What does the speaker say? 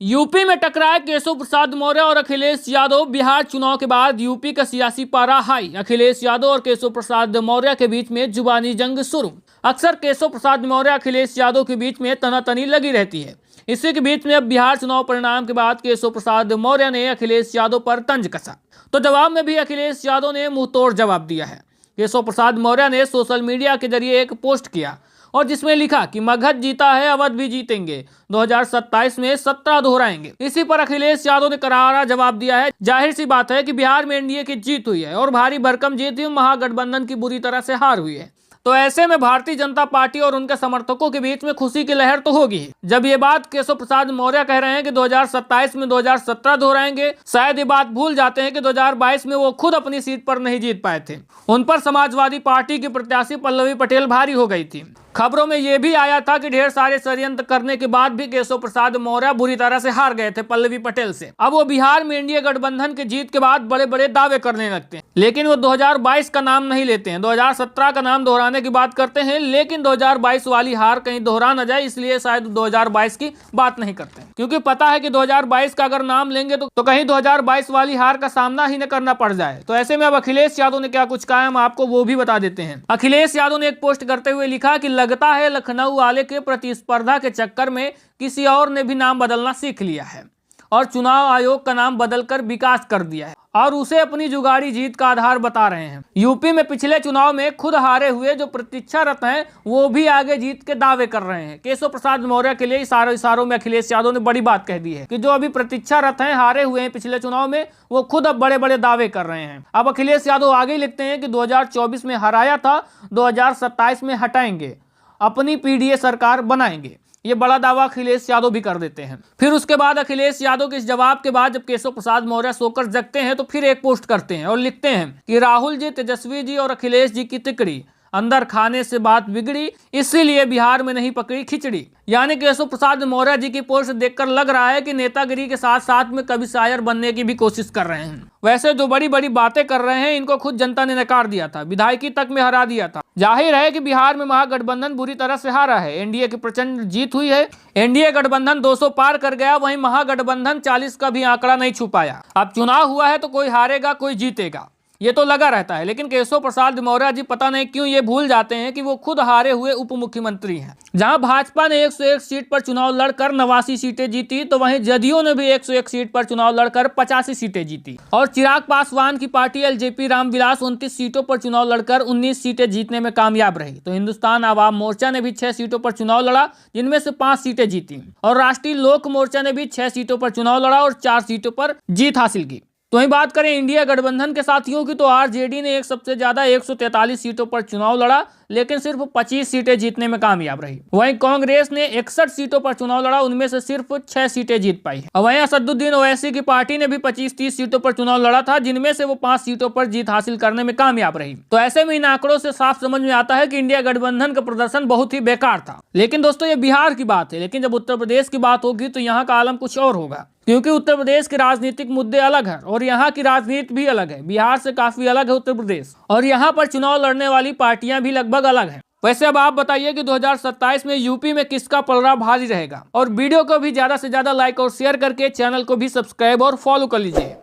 UP में टकराए केशव प्रसाद मौर्य और अखिलेश यादव। बिहार चुनाव के बाद यूपी का सियासी पारा हाई। अखिलेश यादव और केशव प्रसाद मौर्य के बीच में जुबानी जंग शुरू। अक्सर केशव प्रसाद मौर्य अखिलेश यादव के बीच में तनातनी लगी रहती है। इसी के बीच में अब बिहार चुनाव परिणाम के बाद केशव प्रसाद मौर्य ने अखिलेश यादव पर तंज कसा, तो जवाब में भी अखिलेश यादव ने मुंहतोड़ जवाब दिया है। केशव प्रसाद मौर्य ने सोशल मीडिया के जरिए एक पोस्ट किया और जिसमें लिखा कि मगध जीता है, अवध भी जीतेंगे, 2027 में 17 दोहराएंगे। इसी पर अखिलेश यादव ने करारा जवाब दिया है। जाहिर सी बात है कि बिहार में एनडीए की जीत हुई है और भारी भरकम जीत हुई, महागठबंधन की बुरी तरह से हार हुई है। तो ऐसे में भारतीय जनता पार्टी और उनके समर्थकों के बीच में खुशी की लहर तो होगी ही। जब ये बात केशव प्रसाद मौर्य कह रहे हैं कि 2027 में 2017 दोहराएंगे, शायद ये बात भूल जाते हैं कि 2022 में वो खुद अपनी सीट पर नहीं जीत पाए थे। उन पर समाजवादी पार्टी की प्रत्याशी पल्लवी पटेल भारी हो गई थी। खबरों में यह भी आया था कि ढेर सारे षड्यंत्र करने के बाद भी केशव प्रसाद मौर्य बुरी तरह से हार गए थे पल्लवी पटेल से। अब वो बिहार में एनडीए गठबंधन की जीत के बाद बड़े बड़े दावे करने लगते हैं, लेकिन वो 2022 का नाम नहीं लेते हैं। 2017 का नाम दोहराने की बात करते हैं, लेकिन 2022 वाली हार कहीं दोहरा न जाए, इसलिए शायद 2022 की बात नहीं करते हैं, क्योंकि पता है कि 2022 का अगर नाम लेंगे तो कहीं 2022 वाली हार का सामना ही न करना पड़ जाए। तो ऐसे में अब अखिलेश यादव ने क्या कुछ कहा है, हम आपको वो भी बता देते हैं। अखिलेश यादव ने एक पोस्ट करते हुए लिखा कि लगता है लखनऊ वाले के प्रतिस्पर्धा के चक्कर में किसी और ने भी नाम बदलना सीख लिया है और चुनाव आयोग का नाम बदलकर विकास कर दिया है और उसे अपनी जुगाड़ी जीत का आधार बता रहे हैं। यूपी में पिछले चुनाव में खुद हारे हुए जो प्रतीक्षारत हैं वो भी आगे जीत के दावे कर रहे हैं। केशव प्रसाद मौर्य के लिए इशारों में अखिलेश यादव ने बड़ी बात कह दी है कि जो अभी प्रतीक्षारत हैं, हारे हुए हैं पिछले चुनाव में, वो खुद अब बड़े बड़े दावे कर रहे हैं। अब अखिलेश यादव आगे लिखते हैं कि 2024 में हराया था, 2027 में हटाएंगे, अपनी पीडीए सरकार बनाएंगे। ये बड़ा दावा अखिलेश यादव भी कर देते हैं। फिर उसके बाद अखिलेश यादव के इस जवाब के बाद जब केशव प्रसाद मौर्य सोकर जगते हैं तो फिर एक पोस्ट करते हैं और लिखते हैं कि राहुल जी, तेजस्वी जी और अखिलेश जी की तिकड़ी, अंदर खाने से बात बिगड़ी, इसीलिए बिहार में नहीं पकड़ी खिचड़ी। यानी केशव प्रसाद मौर्य जी की पोस्ट देखकर लग रहा है कि नेतागिरी के साथ साथ में कभी शायर बनने की भी कोशिश कर रहे हैं। वैसे जो बड़ी बड़ी बातें कर रहे हैं, इनको खुद जनता ने नकार दिया था, विधायकी तक में हरा दिया था। जाहिर है कि बिहार में महागठबंधन बुरी तरह से हारा है। एनडीए की प्रचंड जीत हुई है। एनडीए गठबंधन 200 पार कर गया, वहीं महागठबंधन 40 का भी आंकड़ा नहीं छू पाया। अब चुनाव हुआ है तो कोई हारेगा कोई जीतेगा, ये तो लगा रहता है। लेकिन केशव प्रसाद मौर्य जी पता नहीं क्यों ये भूल जाते हैं कि वो खुद हारे हुए उप मुख्यमंत्री हैं। जहां भाजपा ने 101 सीट पर चुनाव लड़कर 89 सीटें जीती, तो वहीं जदयू ने भी 101 सीट पर चुनाव लड़कर 85 सीटें जीती और चिराग पासवान की पार्टी एलजेपी रामविलास 29 सीटों पर चुनाव लड़कर 19 सीटें जीतने में कामयाब रही। तो हिंदुस्तान आवाम मोर्चा ने भी 6 सीटों पर चुनाव लड़ा, जिनमें से 5 सीटें जीती और राष्ट्रीय लोक मोर्चा ने भी 6 सीटों पर चुनाव लड़ा और 4 सीटों पर जीत हासिल की। तो वहीं बात करें इंडिया गठबंधन के साथियों की, तो आरजेडी ने एक सबसे ज्यादा 143 सीटों पर चुनाव लड़ा, लेकिन सिर्फ 25 सीटें जीतने में कामयाब रही। वहीं कांग्रेस ने 61 सीटों पर चुनाव लड़ा, उनमें से सिर्फ 6 सीटें जीत पाई। और वहीं असदुद्दीन ओवैसी की पार्टी ने भी 25-30 सीटों पर चुनाव लड़ा था, जिनमें से वो 5 सीटों पर जीत हासिल करने में कामयाब रही। तो ऐसे में इन आंकड़ों से साफ समझ में आता है कि इंडिया गठबंधन का प्रदर्शन बहुत ही बेकार था। लेकिन दोस्तों, ये बिहार की बात है, लेकिन जब उत्तर प्रदेश की बात होगी तो यहाँ का आलम कुछ और होगा, क्योंकि उत्तर प्रदेश के राजनीतिक मुद्दे अलग है और यहाँ की राजनीति भी अलग है। बिहार से काफी अलग है उत्तर प्रदेश, और यहाँ पर चुनाव लड़ने वाली पार्टियां भी लगभग अलग हैं। वैसे अब आप बताइए कि 2027 में यूपी में किसका पलड़ा भारी रहेगा, और वीडियो को भी ज्यादा से ज्यादा लाइक और शेयर करके चैनल को भी सब्सक्राइब और फॉलो कर लीजिए।